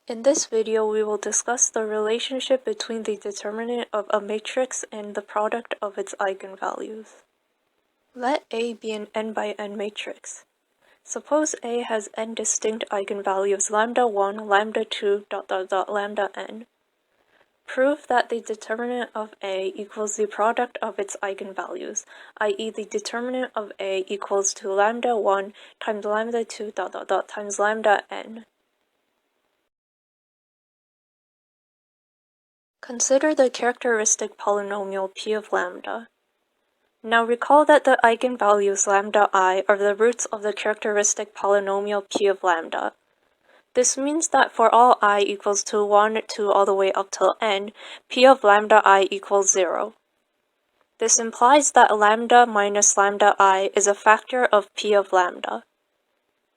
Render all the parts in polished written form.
In this video, we will discuss the relationship between the determinant of a matrix and the product of its eigenvalues. Let A be an n by n matrix. Suppose A has n distinct eigenvalues lambda 1, lambda 2, lambda n. Prove that the determinant of A equals the product of its eigenvalues, i.e. the determinant of A equals to lambda 1 times lambda 2 times lambda n. Consider the characteristic polynomial p of lambda. Now recall that the eigenvalues lambda I are the roots of the characteristic polynomial p of lambda. This means that for all I equals to 1, 2, all the way up till n, p of lambda I equals 0. This implies that lambda minus lambda I is a factor of p of lambda.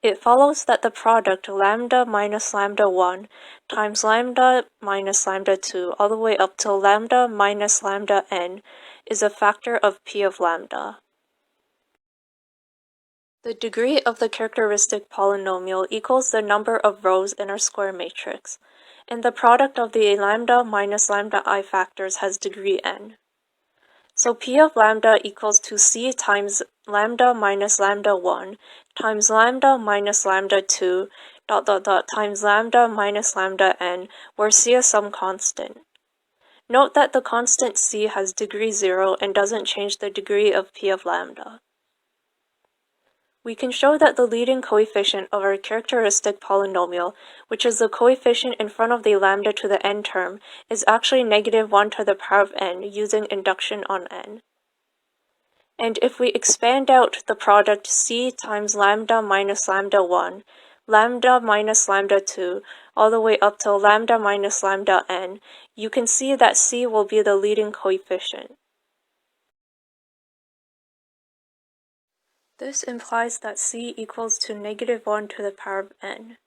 It follows that the product lambda minus lambda 1 times lambda minus lambda 2 all the way up till lambda minus lambda n is a factor of p of lambda. The degree of the characteristic polynomial equals the number of rows in our square matrix, and the product of the lambda minus lambda I factors has degree n. So p of lambda equals to c times lambda minus lambda 1 times lambda minus lambda 2 times lambda minus lambda n, where c is some constant. Note that the constant c has degree 0 and doesn't change the degree of p of lambda. We can show that the leading coefficient of our characteristic polynomial, which is the coefficient in front of the lambda to the n term, is actually negative 1 to the power of n using induction on n. And if we expand out the product c times lambda minus lambda 1, lambda minus lambda 2, all the way up till lambda minus lambda n, you can see that c will be the leading coefficient. This implies that c equals to negative 1 to the power of n.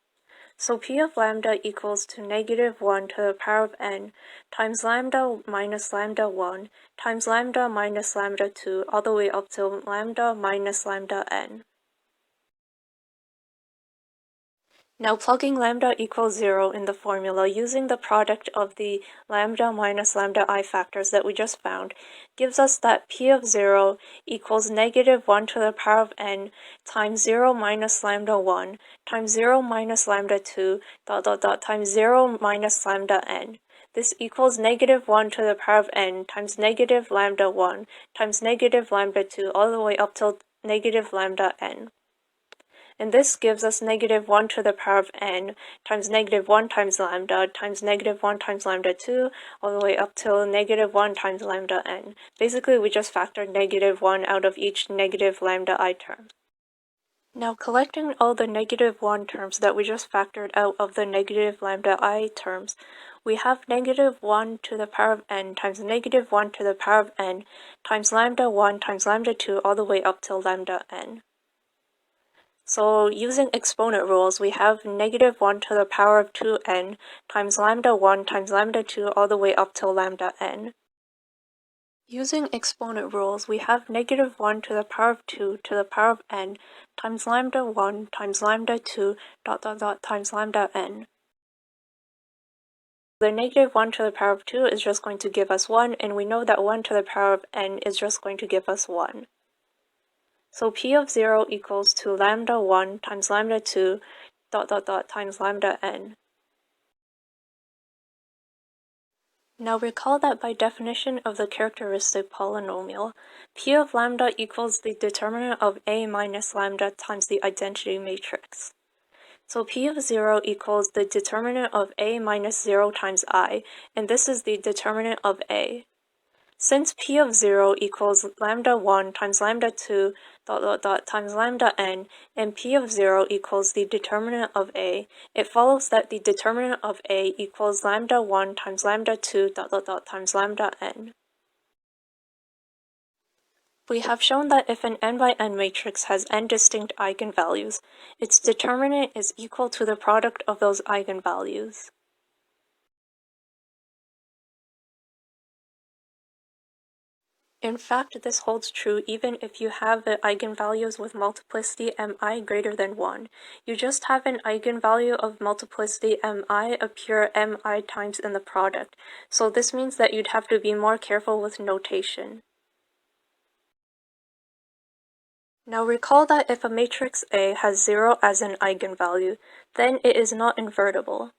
So p of lambda equals to negative 1 to the power of n times lambda minus lambda 1 times lambda minus lambda 2 all the way up to lambda minus lambda n. Now plugging lambda equals 0 in the formula using the product of the lambda minus lambda I factors that we just found gives us that p of 0 equals negative 1 to the power of n times 0 minus lambda 1 times 0 minus lambda 2 times 0 minus lambda n. This equals negative 1 to the power of n times negative lambda 1 times negative lambda 2 all the way up till negative lambda n. And this gives us negative 1 to the power of n times negative 1 times lambda times negative 1 times lambda 2 all the way up till negative 1 times lambda n. Basically, we just factored negative 1 out of each negative lambda I term. Now collecting all the negative 1 terms that we just factored out of the negative lambda I terms, we have negative 1 to the power of n times negative 1 to the power of n times lambda 1 times lambda 2 all the way up till lambda n. So using exponent rules, we have negative 1 to the power of 2n times lambda 1 times lambda 2 all the way up till lambda n. Using exponent rules, we have negative 1 to the power of 2 to the power of n times lambda 1 times lambda 2 times lambda n. The negative 1 to the power of 2 is just going to give us 1, and we know that 1 to the power of n is just going to give us 1. So p of 0 equals to lambda 1 times lambda 2 times lambda n. Now recall that by definition of the characteristic polynomial, p of lambda equals the determinant of A minus lambda times the identity matrix. So p of 0 equals the determinant of A minus 0 times I, and this is the determinant of A. Since p of 0 equals lambda 1 times lambda 2 times lambda n, and p of 0 equals the determinant of A, it follows that the determinant of A equals lambda 1 times lambda 2 times lambda n. We have shown that if an n by n matrix has n distinct eigenvalues, its determinant is equal to the product of those eigenvalues. In fact, this holds true even if you have the eigenvalues with multiplicity mi greater than 1. You just have an eigenvalue of multiplicity mi appear mi times in the product, so this means that you'd have to be more careful with notation. Now recall that if a matrix A has 0 as an eigenvalue, then it is not invertible.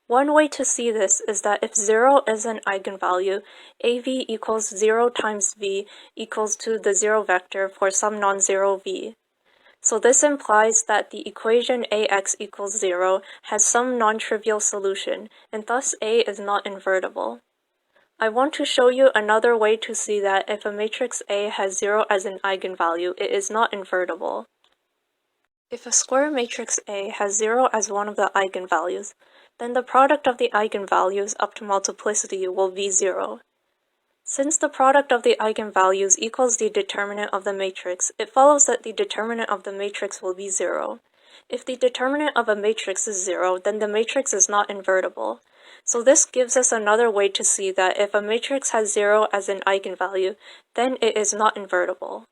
One way to see this is that if 0 is an eigenvalue, AV equals 0 times V equals to the 0 vector for some non-zero V. So this implies that the equation AX equals 0 has some non-trivial solution, and thus A is not invertible. I want to show you another way to see that if a matrix A has 0 as an eigenvalue, it is not invertible. If a square matrix A has 0 as one of the eigenvalues, then the product of the eigenvalues up to multiplicity will be 0. Since the product of the eigenvalues equals the determinant of the matrix, it follows that the determinant of the matrix will be 0. If the determinant of a matrix is 0, then the matrix is not invertible. So this gives us another way to see that if a matrix has 0 as an eigenvalue, then it is not invertible.